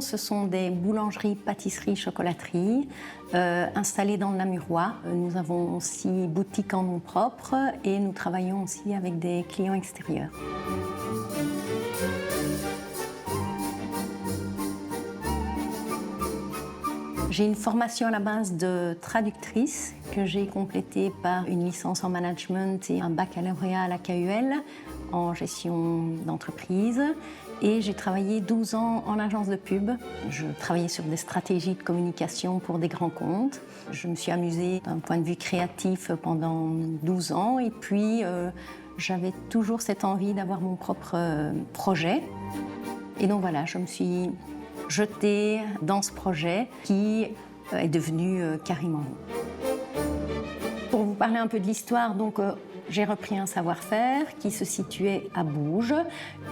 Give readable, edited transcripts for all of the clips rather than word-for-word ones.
ce sont des boulangeries, pâtisseries, chocolateries installées dans le Namurois. Nous avons aussi boutique en nom propre et nous travaillons aussi avec des clients extérieurs. J'ai une formation à la base de traductrice que j'ai complétée par une licence en management et un baccalauréat à la KUL en gestion d'entreprise. Et j'ai travaillé 12 ans en agence de pub. Je travaillais sur des stratégies de communication pour des grands comptes. Je me suis amusée d'un point de vue créatif pendant 12 ans. Et puis, j'avais toujours cette envie d'avoir mon propre projet. Et donc voilà, je me suis jetée dans ce projet qui est devenu Cariment. Pour vous parler un peu de l'histoire, donc j'ai repris un savoir-faire qui se situait à Bouges,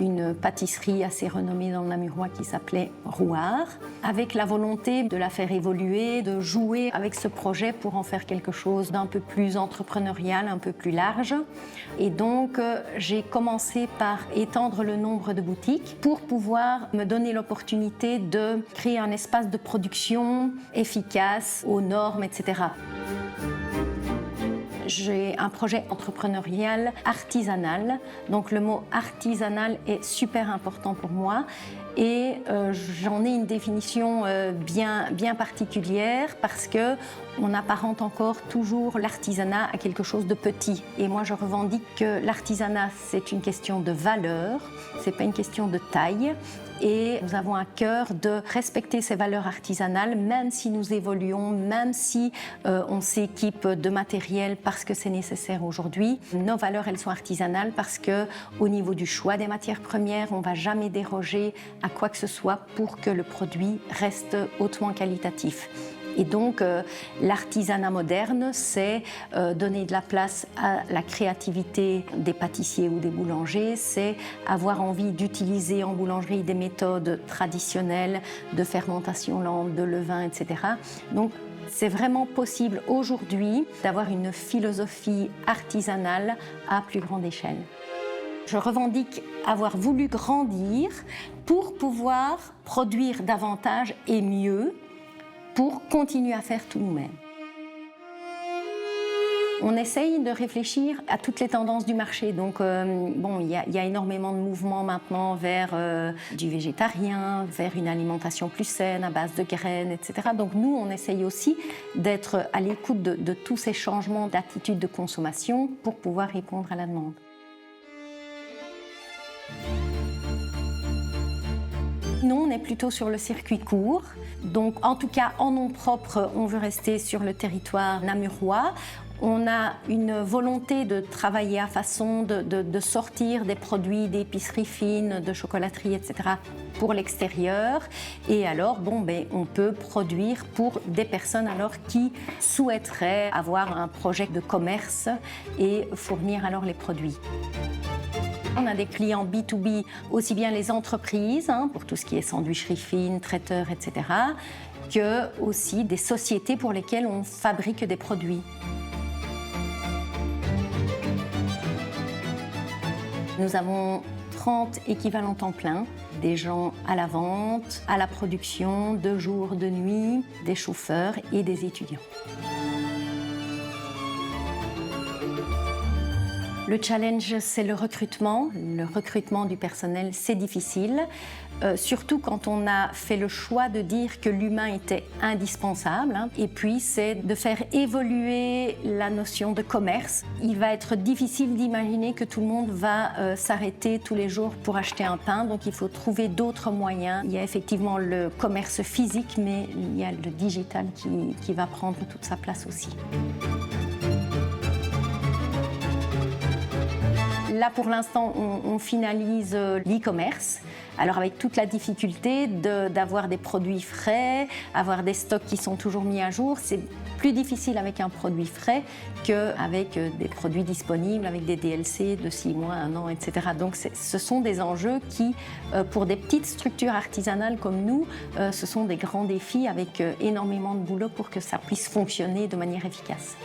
une pâtisserie assez renommée dans le Namurois qui s'appelait Rouard, avec la volonté de la faire évoluer, de jouer avec ce projet pour en faire quelque chose d'un peu plus entrepreneurial, un peu plus large. Et donc j'ai commencé par étendre le nombre de boutiques pour pouvoir me donner l'opportunité de créer un espace de production efficace, aux normes, etc. J'ai un projet entrepreneurial artisanal, donc le mot artisanal est super important pour moi et j'en ai une définition bien particulière parce qu'on apparente encore toujours l'artisanat à quelque chose de petit. Et moi je revendique que l'artisanat c'est une question de valeur, c'est pas une question de taille. Et nous avons à cœur de respecter ces valeurs artisanales, même si nous évoluons, même si on s'équipe de matériel parce que c'est nécessaire aujourd'hui. Nos valeurs, elles sont artisanales parce qu'au niveau du choix des matières premières, on ne va jamais déroger à quoi que ce soit pour que le produit reste hautement qualitatif. Et donc, l'artisanat moderne, c'est donner de la place à la créativité des pâtissiers ou des boulangers, c'est avoir envie d'utiliser en boulangerie des méthodes traditionnelles de fermentation lente, de levain, etc. Donc, c'est vraiment possible aujourd'hui d'avoir une philosophie artisanale à plus grande échelle. Je revendique avoir voulu grandir pour pouvoir produire davantage et mieux, pour continuer à faire tout nous-mêmes. On essaye de réfléchir à toutes les tendances du marché. Donc, il y a énormément de mouvements maintenant vers du végétarien, vers une alimentation plus saine à base de graines, etc. Donc, nous, on essaye aussi d'être à l'écoute de tous ces changements d'attitude de consommation pour pouvoir répondre à la demande. Nous, on est plutôt sur le circuit court. Donc, en tout cas, en nom propre, on veut rester sur le territoire namurois. On a une volonté de travailler à façon de sortir des produits d'épicerie fine, de chocolaterie, etc. pour l'extérieur. Et alors, on peut produire pour des personnes alors qui souhaiteraient avoir un projet de commerce et fournir alors les produits. On a des clients B2B, aussi bien les entreprises, pour tout ce qui est sandwicherie fine, traiteur, etc., que aussi des sociétés pour lesquelles on fabrique des produits. Nous avons 30 équivalents temps plein, des gens à la vente, à la production, de jour, de nuit, des chauffeurs et des étudiants. Le challenge, c'est le recrutement. Le recrutement du personnel, c'est difficile, surtout quand on a fait le choix de dire que l'humain était indispensable. Et puis, c'est de faire évoluer la notion de commerce. Il va être difficile d'imaginer que tout le monde va s'arrêter tous les jours pour acheter un pain. Donc, il faut trouver d'autres moyens. Il y a effectivement le commerce physique, mais il y a le digital qui va prendre toute sa place aussi. Là, pour l'instant, on finalise l'e-commerce. Alors, avec toute la difficulté d'avoir des produits frais, avoir des stocks qui sont toujours mis à jour, c'est plus difficile avec un produit frais qu'avec des produits disponibles, avec des DLC de 6 mois, 1 an, etc. Donc, ce sont des enjeux qui, pour des petites structures artisanales comme nous, ce sont des grands défis avec énormément de boulot pour que ça puisse fonctionner de manière efficace.